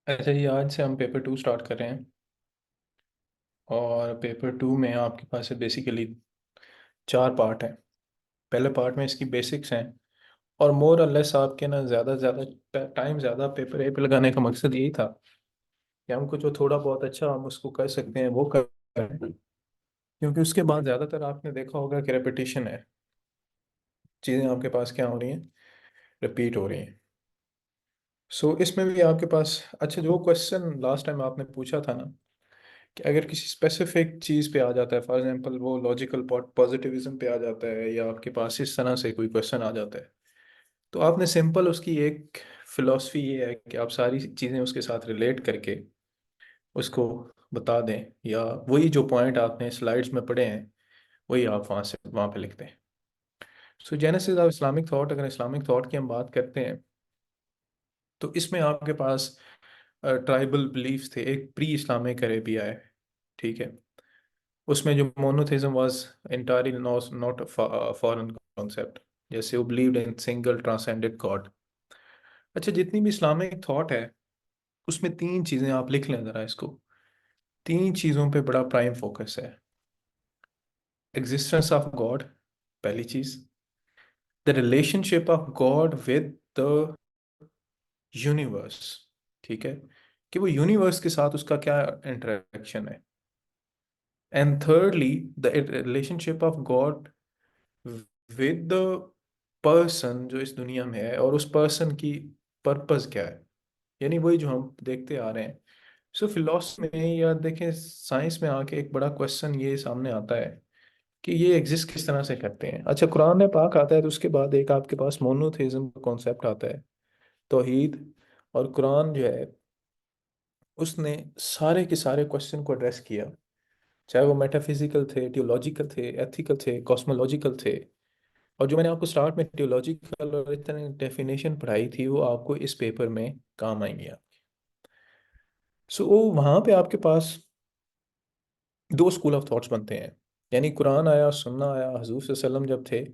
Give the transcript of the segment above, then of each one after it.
अच्छा जी, आज से हम पेपर 2 स्टार्ट कर रहे हैं। और पेपर 2 में आपके पास है बेसिकली 4 पार्ट हैं। पहले पार्ट में इसकी बेसिक्स हैं। और मोर और लेस आपके ना ज़्यादा ज़्यादा टाइम ज़्यादा पेपर ए पे लगाने का मकसद यही था कि हमको जो थोड़ा बहुत अच्छा हम उसको कर सकते हैं वो करें। क्योंकि उसके बाद ज़्यादातर आपने देखा होगा कि रेपिटेशन है। चीज़ें आपके पास क्या हो रही हैं, रिपीट हो रही हैं। सो इसमें भी आपके पास अच्छा जो क्वेश्चन लास्ट टाइम आपने पूछा था ना, कि अगर किसी स्पेसिफिक चीज़ पे आ जाता है, फॉर एग्जांपल वो लॉजिकल पॉजिटिविज्म पे आ जाता है या आपके पास इस तरह से कोई क्वेश्चन आ जाता है, तो आपने सिंपल उसकी एक फिलॉसफी ये है कि आप सारी चीज़ें उसके साथ रिलेट करके उसको बता दें, या वही जो पॉइंट आपने स्लाइड्स में पढ़े हैं वही आप वहाँ पे लिखते हैं। सो जेनेसिस ऑफ इस्लामिक थॉट, अगर इस्लामिक थॉट की हम बात करते हैं तो इसमें आपके पास ट्राइबल बिलीफ्स थे। एक प्री इस्लामिक अरेबिया है, ठीक है। उसमें जो monotheism was entirely not foreign concept, जैसे वो believed in single transcendent God. अच्छा, जितनी भी इस्लामिक थॉट है उसमें 3 चीज़ें आप लिख लें ज़रा इसको। 3 चीज़ों पे बड़ा प्राइम फोकस है। एग्जिस्टेंस ऑफ गॉड, पहली चीज़। The relationship of God with the universe, ठीक है, कि वो यूनिवर्स के साथ उसका क्या इंटरेक्शन है। And thirdly, the relationship of God with the person जो इस दुनिया में है, और उस पर्सन की पर्पस क्या है। यानी वही जो हम देखते आ रहे हैं। सो फिलोसफी में या देखें साइंस में आके एक बड़ा क्वेश्चन ये सामने आता है कि ये एग्जिस्ट किस तरह से करते हैं। अच्छा, कुरान में पाक आता है तो उसके बाद एक आपके पास मोनोथेइज्म कॉन्सेप्ट आता है, तौहीद। और कुरान जो है उसने सारे के सारे क्वेश्चन को एड्रेस किया, चाहे वो मेटाफिजिकल थे, थियोलॉजिकल थे, एथिकल थे, कॉस्मोलॉजिकल थे। और जो मैंने आपको स्टार्ट में थियोलॉजिकल और इस तरह डेफिनेशन पढ़ाई थी वो आपको इस पेपर में काम आएंगी आप। सो वहाँ पे आपके पास 2 स्कूल ऑफ थॉट्स बनते हैं। यानी कुरान आया, सुन्ना आया, हजूर सल्लम जब थे,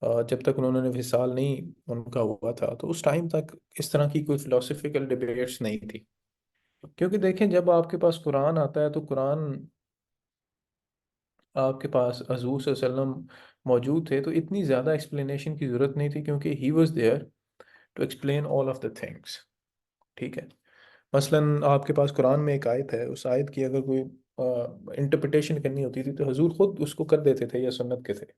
जब तक उन्होंने विसाल नहीं उनका हुआ था तो उस टाइम तक इस तरह की कोई फिलोसफिकल डिबेट्स नहीं थी। क्योंकि देखें, जब आपके पास कुरान आता है तो कुरान आपके पास हजूर सल्लम मौजूद थे, तो इतनी ज़्यादा एक्सप्लेनेशन की ज़रूरत नहीं थी, क्योंकि he was there to explain all of the things, ठीक है। मसलन आपके पास कुरान में एक आयत है, उस आयत की अगर कोई इंटरप्रिटेशन करनी होती थी तो हजूर खुद उसको कर देते थे या सुन्नत के थे।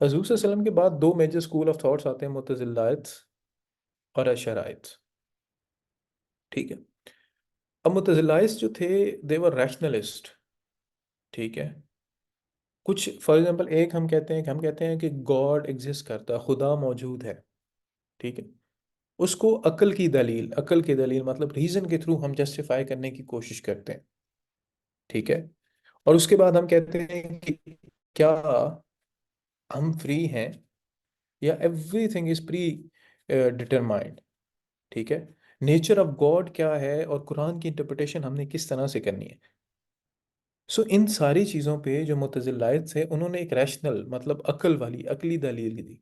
हजूर सल्लल्लाहु अलैहि वसल्लम के बाद 2 मेजर स्कूल ऑफ थॉट्स आते हैं, मुतज़िलाइट्स और अशराइट्स, ठीक है। अब मुतज़िलाइट्स जो थे, दे वर रैशनलिस्ट, ठीक है। कुछ फॉर एग्जांपल एक हम कहते हैं कि गॉड एग्जिस्ट करता है, खुदा मौजूद है, ठीक है। उसको अकल की दलील मतलब रीजन के थ्रू हम जस्टिफाई करने की कोशिश करते हैं, ठीक है। और उसके बाद हम कहते हैं कि क्या हम फ्री हैं, या एवरीथिंग इज प्री डिटरमाइंड, ठीक है। नेचर ऑफ गॉड क्या है और कुरान की इंटरप्रिटेशन हमने किस तरह से करनी है। सो इन सारी चीज़ों पे जो मुतज़िलाइत थे उन्होंने एक रैशनल मतलब अकली दलील दी।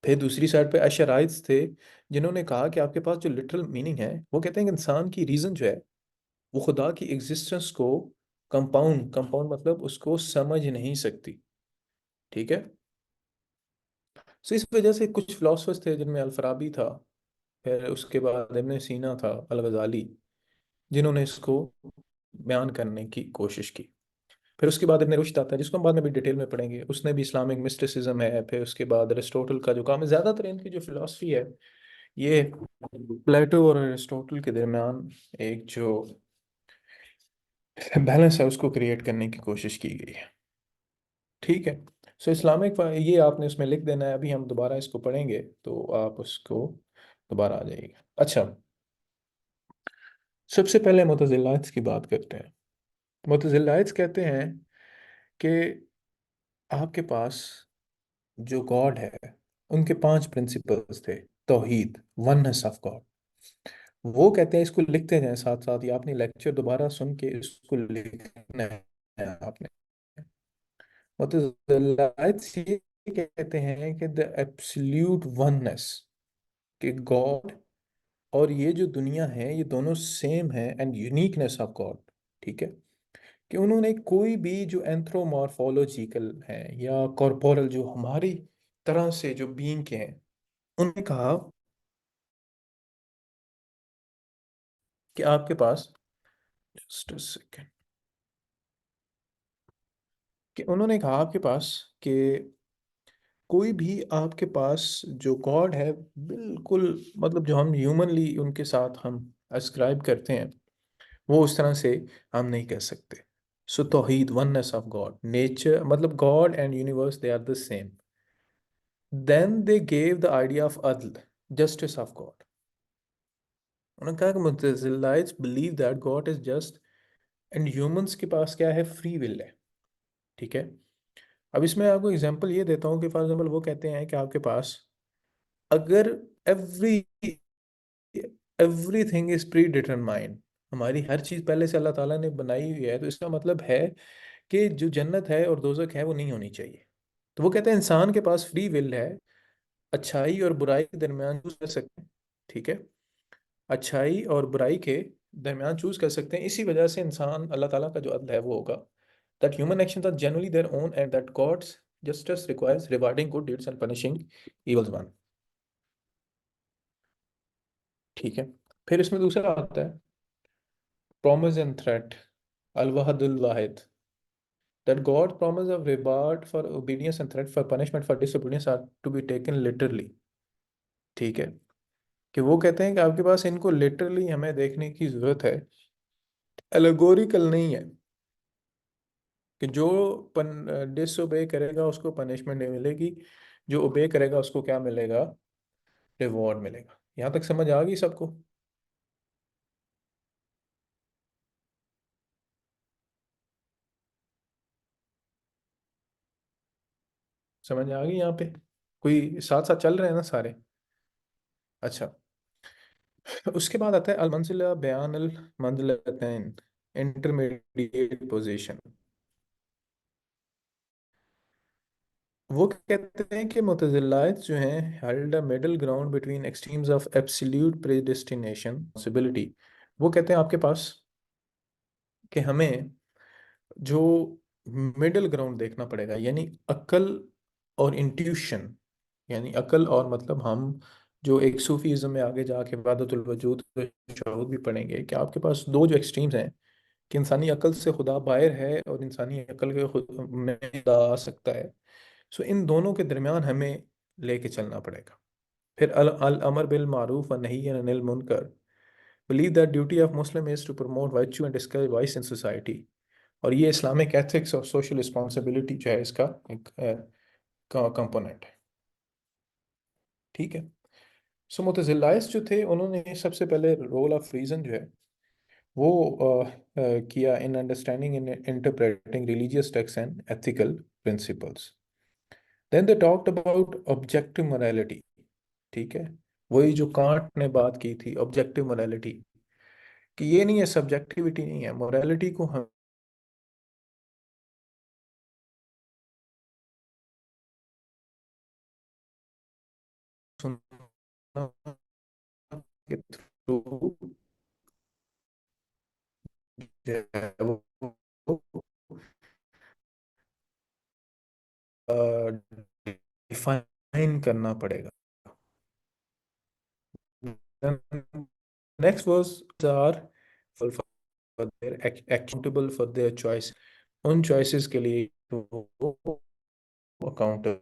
फिर दूसरी साइड पे अशराइट्स थे, जिन्होंने कहा कि आपके पास जो लिटरल मीनिंग है, वो कहते हैं कि इंसान की रीज़न जो है वो खुदा की एग्जिस्टेंस को कंपाउंड कंपाउंड मतलब उसको समझ नहीं सकती, ठीक है। सो इस वजह से कुछ फिलोसफर्स थे जिनमें अलफराबी था, फिर उसके बाद इब्न सीना था, अल गजाली, जिन्होंने इसको बयान करने की कोशिश की। फिर उसके बाद इब्न रुश्द आता है, जिसको हम बाद में भी डिटेल में पढ़ेंगे, उसने भी इस्लामिक मिस्टिसिज्म है। फिर उसके बाद अरिस्टोटल का जो काम है, ज़्यादातर इनकी जो फिलॉसफी है ये प्लेटो और अरिस्टोटल के दरमियान एक जो बैलेंस है उसको क्रिएट करने की कोशिश की गई है, ठीक है। सो इस्लामिक ये आपने उसमें लिख देना है, अभी हम दोबारा इसको पढ़ेंगे तो आप उसको दोबारा आ जाइएगा। अच्छा, सबसे पहले मुतज़िलाइट्स की बात करते हैं। मुतज़िलाइट्स कहते हैं कि आपके पास जो गॉड है उनके 5 प्रिंसिपल्स थे। तौहीद, वननेस ऑफ गॉड, वो कहते हैं, इसको लिखते जाएं साथ साथ, या आपने लेक्चर दोबारा सुन के इसको लिखना है आपने। मुतज़िलाइट्स ये कहते हैं कि द एब्सोल्यूट वननेस, कि गॉड और ये जो दुनिया है ये दोनों सेम है एंड यूनिकनेस ऑफ गॉड। ठीक है, कि उन्होंने कोई भी जो एंथ्रोमॉर्फोलॉजिकल है या कॉर्पोरल जो हमारी तरह से जो बीइंग के हैं, उन्होंने कहा कि आपके पास, जस्ट अ सेकेंड, कि उन्होंने कहा आपके पास कि कोई भी आपके पास जो गॉड है, बिल्कुल मतलब जो हम ह्यूमनली उनके साथ हम अस्क्राइब करते हैं, वो उस तरह से हम नहीं कह सकते। सो तौहीद, वननेस ऑफ गॉड, नेचर मतलब God and universe they are the same. Then they gave the idea of अदल, जस्टिस ऑफ गॉड। उन्होंने कहा कि Mutazilites believe that God is just and humans के पास क्या है, फ्री विल है। ठीक है, अब इसमें आपको एग्जांपल ये देता हूँ कि फॉर एग्जांपल वो कहते हैं कि आपके पास अगर every everything is pre determined, हमारी हर चीज पहले से अल्लाह ताला ने बनाई हुई है, तो इसका मतलब है कि जो जन्नत है और दोजख है वो नहीं होनी चाहिए। तो वो कहते हैं इंसान के पास फ्री विल है, अच्छाई और बुराई के दरमियान चूज कर सकते हैं। ठीक है, अच्छाई और बुराई के दरमियान चूज कर सकते हैं, इसी वजह से इंसान अल्लाह ताला का जो अदल है वो होगा। That human actions are generally their own and that God's justice requires rewarding good deeds and punishing evils one. ठीक है, फिर इसमें दूसरा आता है promise and threat, al-wahadul wahid, that God promise of reward for obedience and threat for punishment for disobedience are to be taken literally। ठीक है, कि वो कहते हैं कि आपके पास इनको लिटरली हमें देखने की जरूरत है, एलेगोरिकल नहीं है, कि जो डिसोबे करेगा उसको पनिशमेंट नहीं मिलेगी, जो ओबे करेगा उसको क्या मिलेगा, रिवॉर्ड मिलेगा। यहाँ तक समझ आ गई सबको? समझ आ गई यहाँ पे? कोई साथ साथ चल रहे हैं ना सारे? अच्छा, उसके बाद आता है अल मंजिला बयान अल मंजिलतैन, इंटरमीडिएट पोजीशन। वो कहते हैं कि मुतज़िलात जो हैं held a middle ground between extremes of absolute predestination possibility. वो कहते हैं आपके पास कि हमें जो मिडिल ग्राउंड देखना पड़ेगा, यानी अकल और इंट्यूशन, यानी अकल और मतलब हम जो एक सूफीज़्म में आगे जाके वहदतुल वजूद शहूद भी पढ़ेंगे कि आपके पास दो जो एक्सट्रीम्स हैं, कि इंसानी अकल से खुदा बाहर है और इंसानी अकल के खुद में खुदा आ सकता है। सो इन दोनों के दरमियान हमें लेके चलना पड़ेगा। फिर अल अल अमर बिल मारूफ व नही अनिल मुनकर, believe that duty of Muslim is to promote virtue and discourage vice in society. और ये इस्लामिक एथिक्स और सोशल रिस्पॉन्सिबिलिटी जो है इसका एक कंपोनेंट है। ठीक है, सो मुतज़िलाइस जो थे उन्होंने सबसे पहले रोल ऑफ रीज़न जो है वो किया in understanding in interpreting religious text and ethical principles. Then they talked about objective morality. ठीक है, वही जो कांट ने बात की थी ऑब्जेक्टिव मोरालिटी, कि ये नहीं है, सब्जेक्टिविटी नहीं है, मोरालिटी को हम सुनना के थ्रू जो है वो डिफाइन करना पड़ेगा। Next was are for their accountable for their choice, उन चॉइसेस के लिए वो अकाउंटेबल।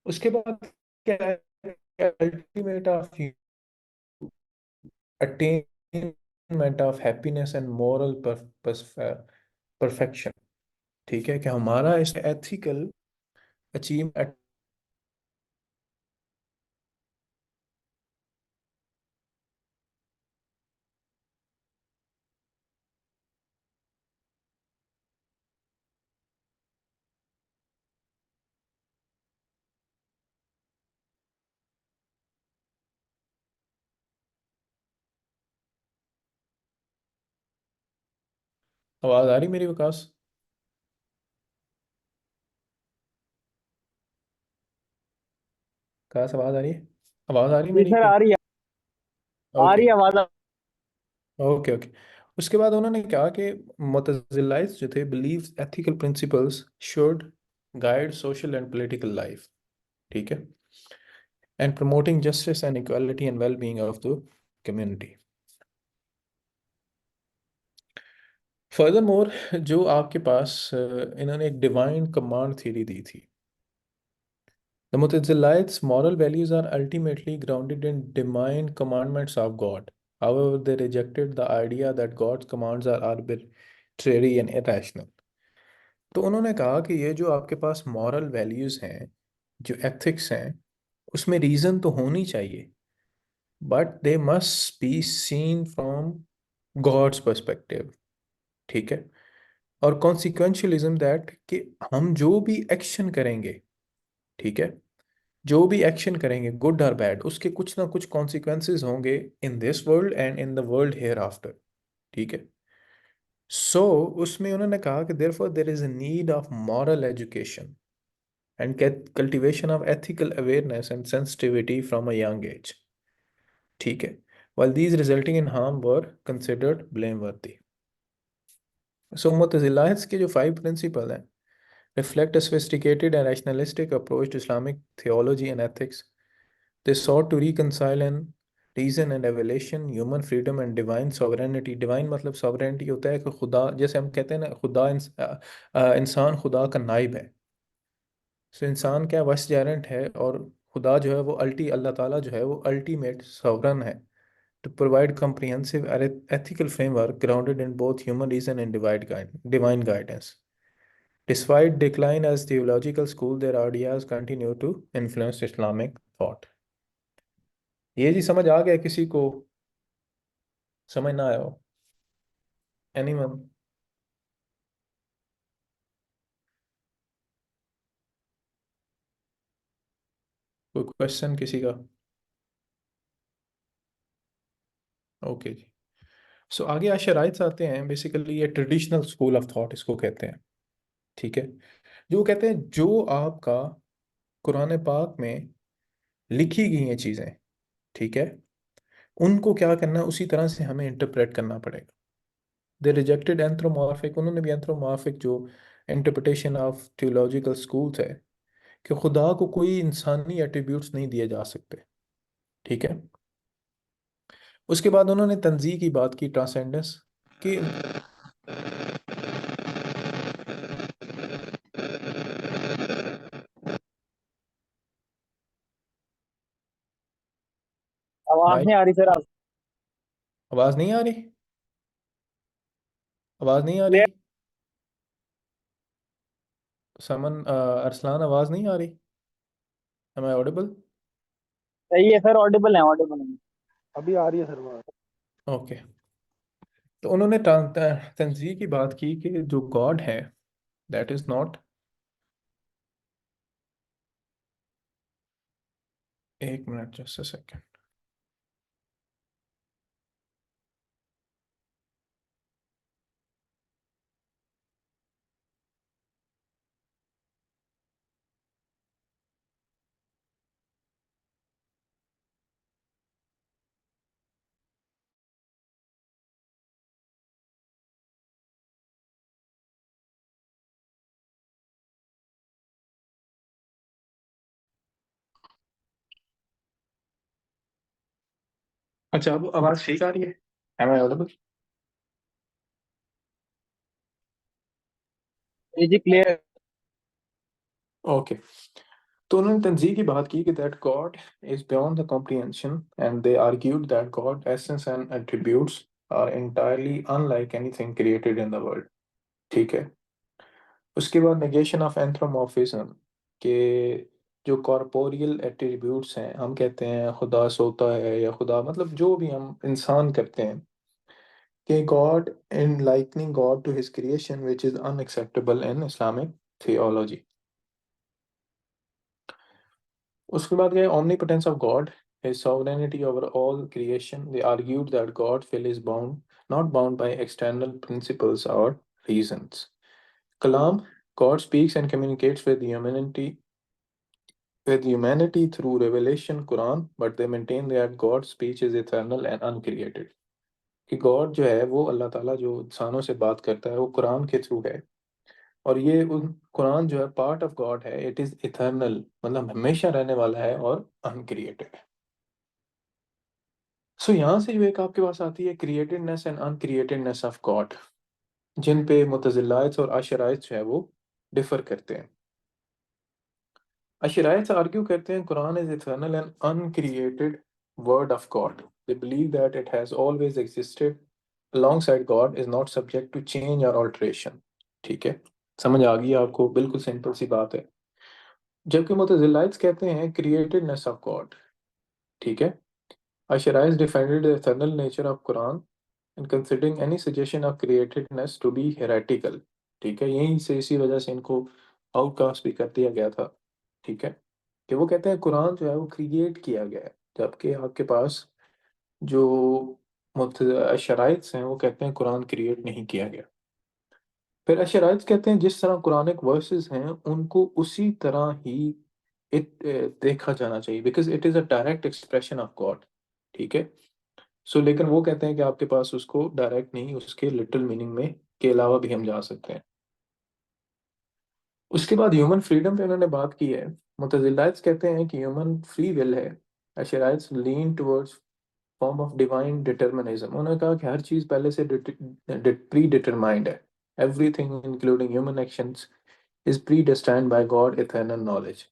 उसके बाद क्या है, ultimate of attainment of happiness and moral perfection. ठीक है, कि हमारा इस एथिकल अचीव। आवाज आ रही मेरी विकास? विकास आवाज आ रही है? आवाज आ रही जी मेरी सर, को? आ रही है। आ ओके रही है आवाज? Okay okay. उसके बाद उन्होंने कहा कि मुतज़िलाइट्स जो थे believes ethical principles should guide social and political life, ठीक है, and promoting justice and equality and well being of the community. Furthermore जो आपके पास इन्होंने एक डिवाइन कमांड थ्योरी दी थी। The Mutazilites' moral values are ultimately grounded in divine commandments of God. However, they rejected the idea that God's commands are arbitrary and irrational. तो उन्होंने कहा कि ये जो आपके पास मॉरल वैल्यूज हैं, जो एथिक्स हैं, उसमें रीजन तो होनी चाहिए, but they must be seen from God's perspective, ठीक है। और कॉन्सिक्वेंशलिज्म दैट कि हम जो भी एक्शन करेंगे, ठीक है, जो भी एक्शन करेंगे गुड और बैड, उसके कुछ ना कुछ कॉन्सिक्वेंसेस होंगे in this world and in the world hereafter, ठीक है। सो उसमें उन्होंने कहा कि therefore there is a need of moral education and cultivation of ethical awareness and sensitivity from a young age, ठीक है, while these resulting in harm were considered blameworthy. सो मुतज़िलाहित्स के जो 5 प्रिंसिपल हैं reflect a sophisticated and rationalistic approach to Islamic theology and ethics. They sought to reconcile in reason and evaluation, human freedom and divine sovereignty. Divine मतलब sovereignty होता है कि खुदा, जैसे हम कहते हैं ना, खुदा इंसान खुदा का नाइब है। सो इंसान क्या वशजारंट है, और खुदा जो है वो अल्लाह ताला जो है वो अल्टीमेट sovereign है, to provide comprehensive ethical framework grounded in both human reason and divine guidance. Despite decline as theological school, their ideas continue to influence Islamic thought. ये जी समझ आ गया किसी को? समझ ना आया हो? एनीवन? कोई क्वेश्चन किसी का? ओके जी। सो आगे आशराइट्स आते हैं। बेसिकली ये ट्रेडिशनल स्कूल ऑफ थॉट इसको कहते हैं, ठीक है। जो कहते हैं जो आपका कुरान पाक में लिखी गई हैं चीज़ें, ठीक है, उनको क्या करना है, उसी तरह से हमें इंटरप्रेट करना पड़ेगा। दे रिजेक्टेड एंथ्रोमॉर्फिक, उन्होंने भी एंथ्रोमॉर्फिक जो इंटरप्रिटेशन ऑफ थियोलॉजिकल स्कूल्स है कि खुदा को कोई इंसानी एट्रीब्यूट्स नहीं दिए जा सकते, ठीक है। उसके बाद उन्होंने तंज़ीह की बात की, ट्रांसेंडेंस की। आवाज भाई नहीं आ रही सर आप? आवाज़ नहीं आ रही? आवाज़ नहीं आ रही? क्लियर? समन अरसलान, आवाज़ नहीं आ रही? Am I audible? सही है सर, ऑडिबल है, ऑडिबल है। अभी आ रही है सर बात। ओके। तो उन्होंने तंज़ीह की बात की कि जो गॉड है, दैट इज़ नॉट, एक मिनट जस्ट अ सेकेंड। अच्छा, अब आवाज़ ठीक आ रही है? Am I audible? जी जी, क्लियर। ओके। तो उन्होंने तंजीह की बात की कि that God is beyond the comprehension, and they argued that God essence and attributes are entirely unlike anything created in the world, ठीक है। उसके बाद नेगेशन ऑफ एंथ्रोमॉर्फिज्म के जो कॉर्पोरियल एट्रीब्यूट्स हैं, हम कहते हैं खुदा सोता है या खुदा मतलब जो भी हम इंसान करते हैं, कि God in likening God to his creation which is unacceptable in Islamic theology. उसके बाद गए omnipotence of God, his sovereignty over all creation. They argued that God's will is bound, not bound by external principles or reasons. Kalam, God speaks and communicates with humanity with humanity through revelation Quran, but they maintain that God's speech is eternal and uncreated. कि God जो है वो अल्लाह ताला जो इंसानों से बात करता है वो कुरान के थ्रू है, और ये उन कुरान जो है पार्ट ऑफ गॉड है, इट इज इटर्नल, मतलब हमेशा रहने वाला है, और अनक्रिएटेड है। सो यहाँ से जो एक आपके पास आती है क्रिएटेडनेस एंड अनक्रिएटेडनेस ऑफ गॉड, जिन पे मुतज़िलाइट्स और अशराइट्स जो है वो डिफर करते हैं। अशराइट्स आर्ग्यू करते हैं Quran is eternal and uncreated word of God. They believe that it has always existed alongside God, is not subject to change or alteration। ठीक है, समझ आ गई आपको? बिल्कुल सिंपल सी बात है। जबकि मुतज़िलाइट्स कहते हैं क्रिएटेडनेस ऑफ गॉड। ठीक है, Asharites defended the eternal nature of Quran and considering any suggestion of createdness to be heretical। ठीक है, यहीं से इसी वजह से इनको आउटकास्ट भी कर दिया गया था। ठीक है, कि वो कहते हैं कुरान जो है वो क्रिएट किया गया है, जबकि आपके पास जो शराइत्स हैं वो कहते हैं कुरान क्रिएट नहीं किया गया। फिर अशराइत्स कहते हैं जिस तरह कुरानिक वर्सेस हैं उनको उसी तरह ही देखा जाना चाहिए, because it is a direct expression of God. ठीक है, सो लेकिन वो कहते हैं कि आपके पास उसको डायरेक्ट नहीं, उसके लिटिल मीनिंग में के अलावा भी हम जा सकते हैं। उसके बाद ह्यूमन फ्रीडम पे उन्होंने बात की है। मुतज़िलाइट्स कहते हैं कि ह्यूमन फ्री विल है। Asharites lean towards form of divine determinism. उन्होंने कहा कि हर चीज़ पहले से प्री डिटरमाइंड है। Everything including human actions is predestined by God eternal knowledge.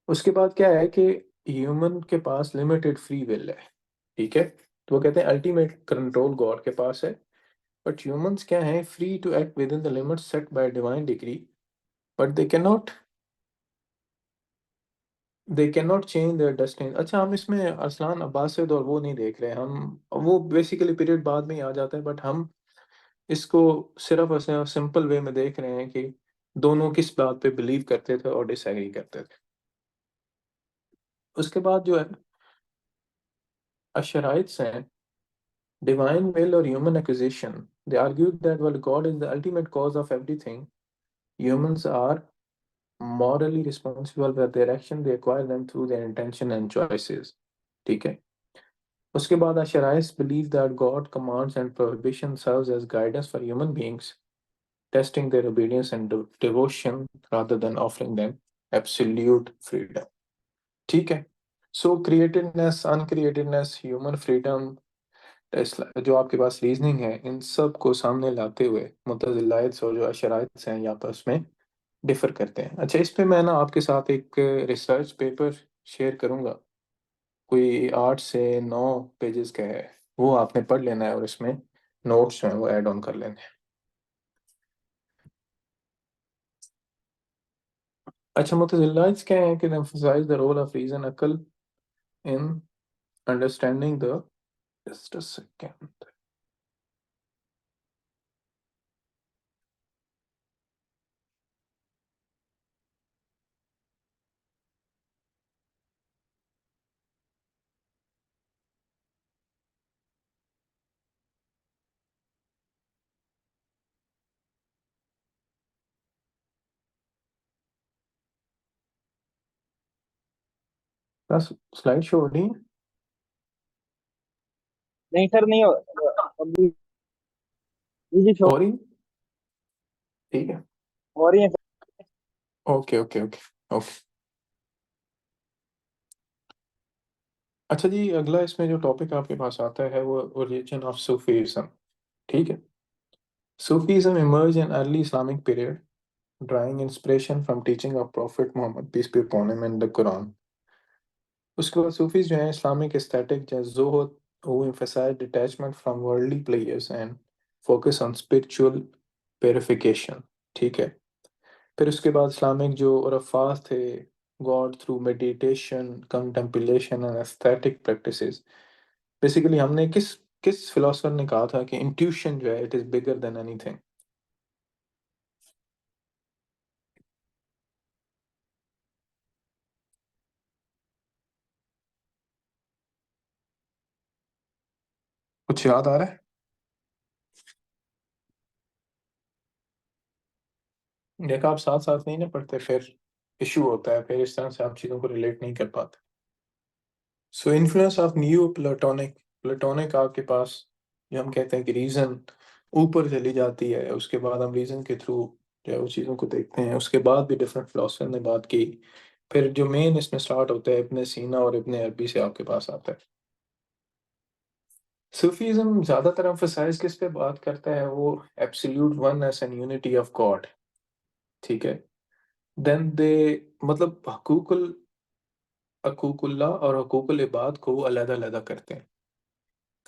उसके बाद क्या है कि ह्यूमन के पास लिमिटेड फ्री विल है। ठीक है, तो वो कहते हैं अल्टीमेट कंट्रोल गॉड के पास है, बट ह्यूमंस क्या हैं, free to act within the limits set by divine degree, but they can not change their destiny. अच्छा, हम इसमें अरसलान अब्बासिद और वो नहीं देख रहे, हम वो बेसिकली पीरियड बाद में ही आ जाता है, बट हम इसको सिर्फ ऐसे सिंपल वे में देख रहे हैं कि दोनों किस बात पे बिलीव करते थे और डिसएग्री करते थे। उसके बाद जो है अशराइट्स हैं divine will or human acquisition. They argued that while God is the ultimate cause of everything, humans are morally responsible for their action. They acquire them through their intention and choices। ठीक है, उसके बाद Ash'arites believe that God commands and prohibition serves as guidance for human beings, testing their obedience and devotion rather than offering them absolute freedom। ठीक है, so createdness, uncreatedness, human freedom, जो आपके पास reasoning है, इन सब को सामने लाते हुए मुतज़िलाइट्स और जो अशराइट्स हैं ये आपस में डिफर करते हैं। अच्छा, इस पे मैं ना आपके साथ एक रिसर्च पेपर शेयर करूंगा, कोई 8 से 9 पेजेस का है, वो आपने पढ़ लेना है और इसमें नोट्स जो हैं वो ऐड ऑन कर लेने हैं। अच्छा, मुतज़िलाइट्स क्या है कि emphasize the role of reason अकल in understanding the, just a second, बस स्लाइड शो हो रही है। नहीं सर, नहीं हो अभी। जी शो हो रही है? ठीक है, हो रही है sir. Okay okay okay okay. अच्छा जी, अगला इसमें जो टॉपिक आपके पास आता है वो ओरिजिन ऑफ सूफीज़्म। ठीक है, Sufism emerge in early Islamic period, drawing inspiration from teaching of Prophet Muhammad, peace be upon him, and the Quran। उसके बाद सूफीज जो हैं इस्लामिक एस्थेटिक या ज़ुहद, who emphasize detachment from worldly pleasures and focus on spiritual purification। ठीक है, फिर उसके बाद इस्लामिक जो उरफात थे, God through meditation, contemplation and aesthetic practices. Basically हमने किस किस फिलोसफर ने कहा था कि इंट्यूशन जो है it is bigger than anything? कुछ याद आ रहा है? देखा, आप साथ साथ नहीं ना पढ़ते फिर। इशू होता है, फिर इस तरह से आप चीज़ों को रिलेट नहीं कर पाते। So influence of new platonic, platonic आपके पास जो हम कहते हैं कि रीज़न ऊपर चली जाती है, उसके बाद हम रीज़न के थ्रू जो है वो चीज़ों को देखते हैं। उसके बाद भी डिफरेंट फिलोसफर ने बात की। फिर जो मेन इसमें स्टार्ट होता है इब्न सीना और इब्न अरबी से आपके पास आता है। सूफीज़्म ज़्यादातर एम्फसाइज किस पे बात करता है, वो absolute oneness and unity of God. ठीक है। देन दे मतलब हकूकुल्लाह और हकूकुल इबाद को अलग अलग करते हैं।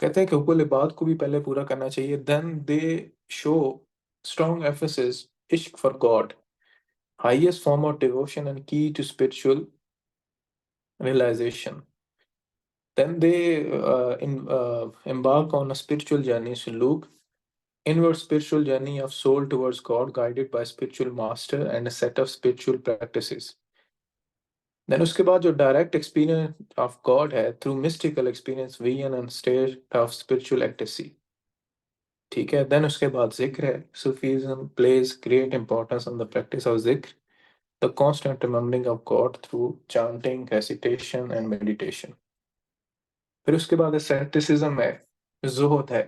कहते हैं कि हुकुल इबाद को भी पहले पूरा करना चाहिए। देन दे शो स्ट्रॉन्ग एफेसिस इश्क for God, highest form of devotion and key to spiritual realization. Then they embark on a spiritual journey, suluk, inward spiritual journey of soul towards God, guided by spiritual master and a set of spiritual practices. Then उसके बाद जो direct experience of God है through mystical experience, vision and state of spiritual ecstasy. ठीक है। Then उसके बाद जिक्र है। Sufism place great importance on the practice of जिक्र, the constant remembering of God through chanting, recitation and meditation. फिर उसके बाद एस्थेटिसिज्म है, जुहद है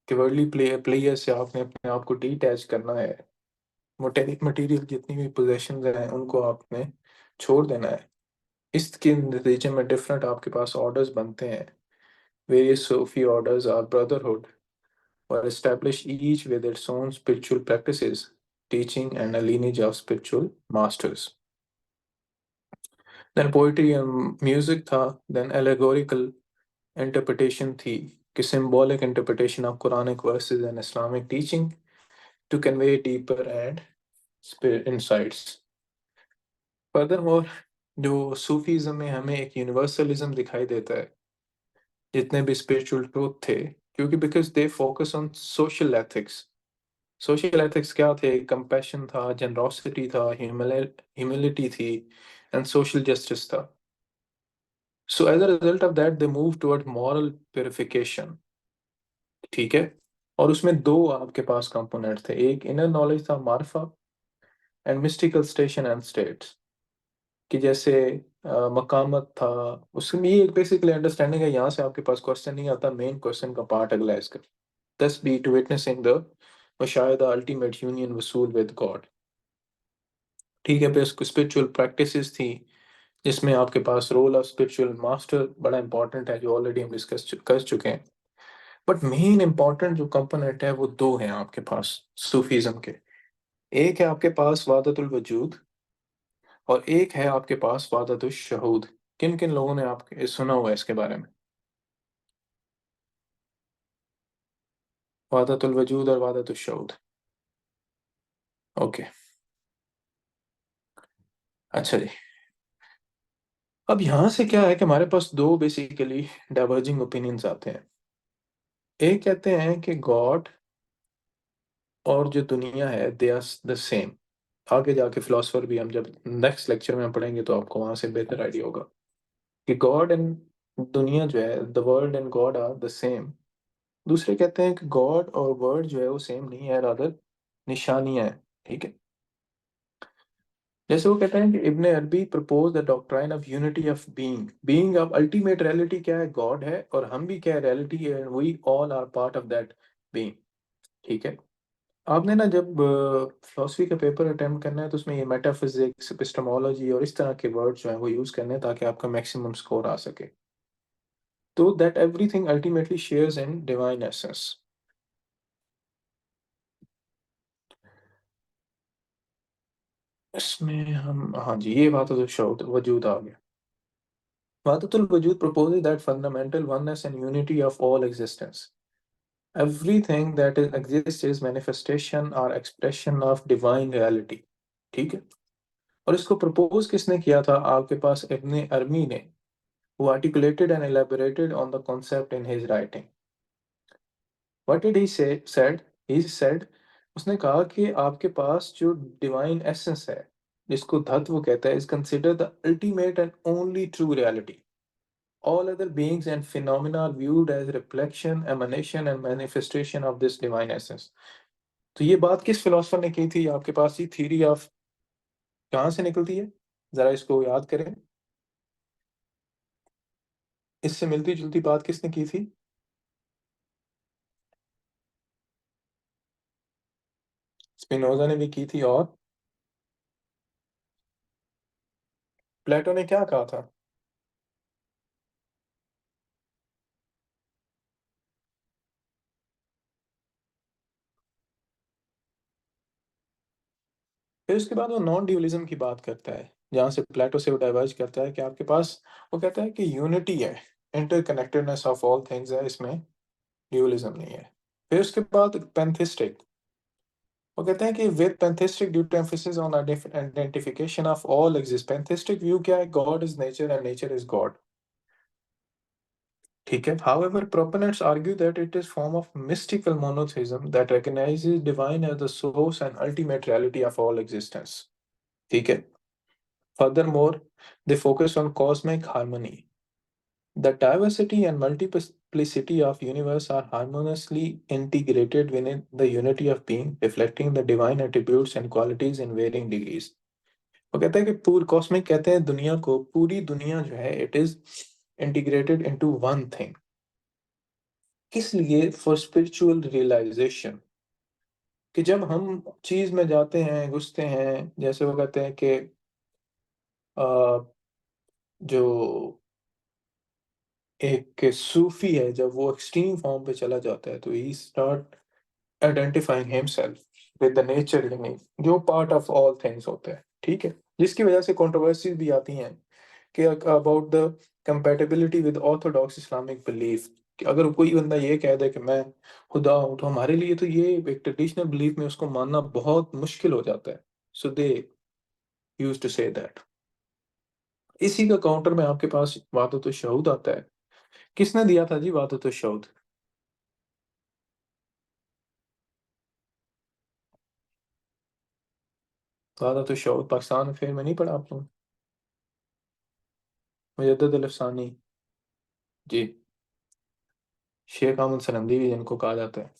कि वर्ल्डली प्लेयर से आपने अपने आप को डिटैच करना है। मटेरियल जितनी भी पोजेशंस हैं उनको आपने छोड़ देना है। इसके नतीजे में डिफरेंट आपके पास ऑर्डर्स बनते हैं। Various Sufi orders are brotherhood or establish each with its own spiritual practices, teaching, and a lineage of spiritual masters. Then poetry and music था, then allegorical interpretation थी कि symbolic interpretation of Quranic verses and Islamic teaching to convey deeper and spirit insights. Furthermore, जो Sufism में हमें एक universalism दिखाई देता है जितने भी स्पिरिचुअल ट्रूथ थे, क्योंकि because they focus on social ethics. Social ethics क्या थे? कंपैशन था, जनरोसिटी था, ह्यूमिलिटी थी एंड सोशल जस्टिस था। So as a result of that they move toward moral purification. ठीक है। और उसमें दो आपके पास कंपोनेंट थे, एक इनर नॉलेज था Marpha and mystical station and states, कि जैसे मकामत था। उसमें ये एक बेसिकली अंडरस्टैंडिंग है। यहाँ से आपके पास क्वेश्चन नहीं आता, मेन क्वेश्चन का पार्ट अगला है इसका। दस बी टू विटनेसिंग द मुशाहिदा अल्टीमेट यूनियन वसूल विद गॉड। ठीक है। फिर स्पिरिचुअल प्रैक्टिसेस थी जिसमें आपके पास रोल ऑफ स्पिरिचुअल मास्टर बड़ा इंपॉर्टेंट है, जो ऑलरेडी हम डिस्कस कर चुके हैं। बट मेन इंपॉर्टेंट जो कंपोनेंट है वो दो हैं आपके पास सूफीज्म के। एक है आपके पास वादतुल वजूद और एक है आपके पास वादतुल शहूद। किन किन लोगों ने आपके सुना हुआ है इसके बारे में? वादतुल वजूद और वादतुल शहूद। ओके। अच्छा जी। अब यहाँ से क्या है कि हमारे पास दो बेसिकली डाइवर्जिंग ओपिनियंस आते हैं। एक कहते हैं कि गॉड और जो दुनिया है दे आर द सेम। आगे जाके फिलोसफर भी हम जब नेक्स्ट लेक्चर में पढ़ेंगे तो आपको वहां से बेहतर आइडिया होगा कि गॉड एंड दुनिया जो है, the world and God are the same. दूसरे कहते हैं कि गॉड और वर्ड जो है वो सेम नहीं है, रादर निशानियां हैं। ठीक है। जैसे वो कहते हैं कि इब्न अरबी propose the doctrine of unity of being. Being of ultimate reality क्या है? गॉड है, और हम भी क्या है? रियलिटी है, we all are part of that being. ठीक है। आपने ना जब फिलोसफी का पेपर अटेम्प्ट करना है तो उसमें ये मेटाफिजिक्स, एपिस्टेमोलॉजी और इस तरह के वर्ड जो है वो यूज करने हैं ताकि आपका मैक्सिमम स्कोर आ सके। तो that everything ultimately shares in divine essence. इसमें हम, हाँ जी, ये वादतुल शहूद वजूद आ गया। वादतुल वजूद proposes that fundamental oneness and unity of all existence. Everything that exists is manifestation or expression of divine reality. ठीक है। और इसको प्रपोज किसने किया था? आपके पास इब्न अरमी ने, who articulated and elaborated on the concept in his writing. What did he say? Said he said उसने कहा कि आपके पास जो डिवाइन एसेंस है, जिसको धत्व कहता है, is considered the ultimate and only true reality. All other beings and phenomena are viewed as reflection, emanation and manifestation of this divine essence. तो ये बात किस फिलोसफर ने की थी? आपके पास ही थ्योरी ऑफ कहाँ से निकलती है, जरा इसको याद करें। इससे मिलती जुलती बात किसने की थी? स्पिनोजा ने भी की थी। और प्लेटो ने क्या कहा था? फिर उसके बाद वो नॉन ड्यूअलिज्म की बात करता है, जहां से प्लेटो से वो डाइवर्ज करता है कि आपके पास, वो कहता है कि यूनिटी है, इंटरकनेक्टेडनेस ऑफ ऑल थिंग्स है, इसमें ड्यूअलिज्म नहीं है। फिर उसके बाद पैंथिस्टिक, वो कहते हैं कि with pantheistic due to emphasis on identification of all exist, pantheistic view क्या है, God is nature and nature is God. ठीक है। However, proponents argue that it is form of mystical monotheism that recognizes divine as the source and ultimate reality of all existence. ठीक है। Furthermore, they focus on cosmic harmony. The diversity and multiplicity of universe are harmoniously integrated within the unity of being, reflecting the divine attributes and qualities in varying degrees. वो कहता है कि पूरी cosmic, कहते हैं दुनिया को, पूरी दुनिया जो है it is integrated into one thing. किस लिए? फॉर स्पिरिचुअल रियलाइजेशन, कि जब हम चीज में जाते हैं, घुसते हैं, जैसे वो कहते हैं कि जो एक सूफी है, जब वो एक्सट्रीम फॉर्म पे चला जाता है तो he start identifying himself with the nature, यानी जो पार्ट ऑफ ऑल थिंग्स होता है। ठीक है। जिसकी वजह से कंट्रोवर्सीज भी आती हैं कि about the compatibility with Orthodox Islamic belief, कि अगर कोई बंदा ये कह दे कि मैं खुदा हूं, तो हमारे लिए तो ये एक ट्रेडिशनल बिलीफ में उसको मानना बहुत मुश्किल हो जाता है। सो दे यूज टू से दैट। इसी का काउंटर में आपके पास वादत शहूद आता है। किसने दिया था जी वादत शहूद? वादत शहूद पाकिस्तान अफेयर में नहीं पढ़ा आपने? मुजद्दद अल अफसानी जी, शेख अहमद सरंदी भी जिनको कहा जाता है,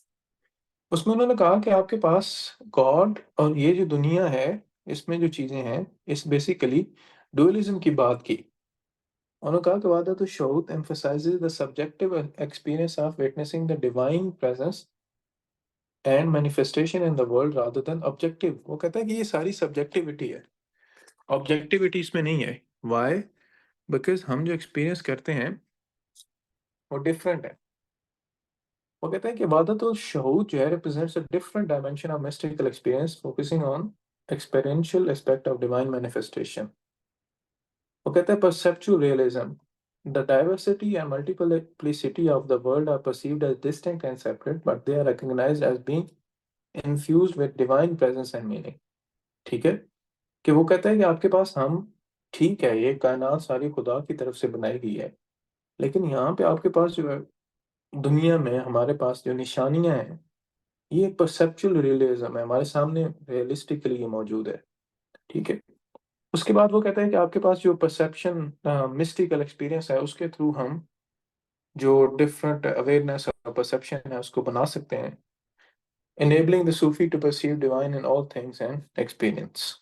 उसमें उन्होंने कहा कि आपके पास गॉड और ये जो दुनिया है, इसमें जो चीजें हैं, इस बेसिकली डुअलिज्म की बात की। उन्होंने कहा कि Wahdat Shahood emphasizes the subjective experience of witnessing the divine presence and manifestation in the world rather than objective। वो कहता है कि ये सारी सब्जेक्टिविटी है, ऑब्जेक्टिविटी इसमें नहीं है। वाई? बिकॉज हम जो एक्सपीरियंस करते हैं वो डिफरेंट है। वो कहते हैं कि इबादत और शहूद जो है represents a different dimension of mystical experience focusing on experiential aspect of divine manifestation. वो कहते हैं perceptual realism, the diversity and multiplicity of the world are perceived as distinct and separate, but they are recognized as being infused with divine presence and meaning। ठीक है। कि वो कहता है कि आपके पास हम, ठीक है, ये कायनात सारी खुदा की तरफ से बनाई गई है, लेकिन यहाँ पे आपके पास जो है, दुनिया में हमारे पास जो निशानियां हैं, ये परसेप्चुअल रियलिज्म है, हमारे सामने रियलिस्टिकली ये मौजूद है। ठीक है। उसके बाद वो कहता है कि आपके पास जो परसेप्शन मिस्टिकल एक्सपीरियंस है, उसके थ्रू हम जो डिफरेंट अवेयरनेस और परसेप्शन है उसको बना सकते हैं, enabling the Sufi to perceive divine in all things and experience.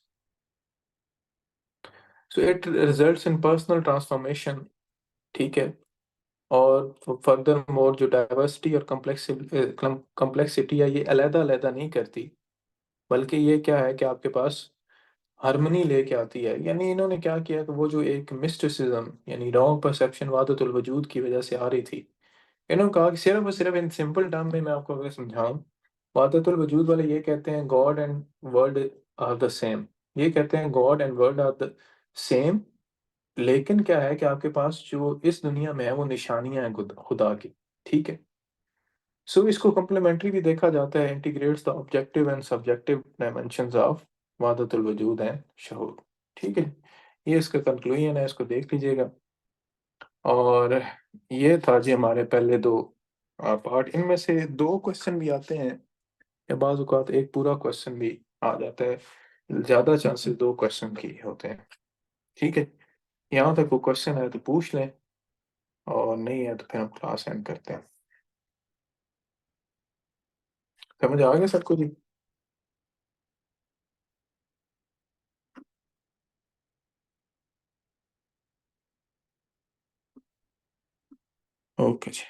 So it results in personal transformation। ठीक है। और फर्दर मोर जो डाइवर्सिटी और कम्प्लेक्सिटी है, ये अलहदा अलहदा नहीं करती, बल्कि ये क्या है कि आपके पास हारमोनी लेके आती है। यानी इन्होंने क्या किया कि वो जो एक मिस्टिसिज्म यानी रॉन्ग परसेप्शन वादतुल वजूद की वजह से आ रही थी, इन्होंने कहा कि सिर्फ और सिर्फ इन सिंपल टर्म में मैं आपको अगर समझाऊं, वादतुल वजूद वाले ये कहते हैं God and world are the same. ये कहते हैं God and world are the same, लेकिन क्या है कि आपके पास जो इस दुनिया में है वो निशानियां हैं खुदा की। ठीक है। सो इसको कम्प्लीमेंट्री भी देखा जाता है, integrates the objective and subjective dimensions of वादतुल वजूद एंड शहूद। ठीक है। ये इसका कंक्लूजन है, इसको देख लीजिएगा। और ये था जी हमारे पहले दो पार्ट। इनमें से दो क्वेश्चन भी आते हैं, या बाज़ औक़ात एक पूरा क्वेश्चन भी आ जाता है। ज़्यादा चांसेस दो क्वेश्चन की होते हैं। ठीक है। यहाँ तक कोई क्वेश्चन है तो पूछ लें, और नहीं है तो फिर हम क्लास एंड करते हैं। समझ आ गया सबको जी? ओके जी।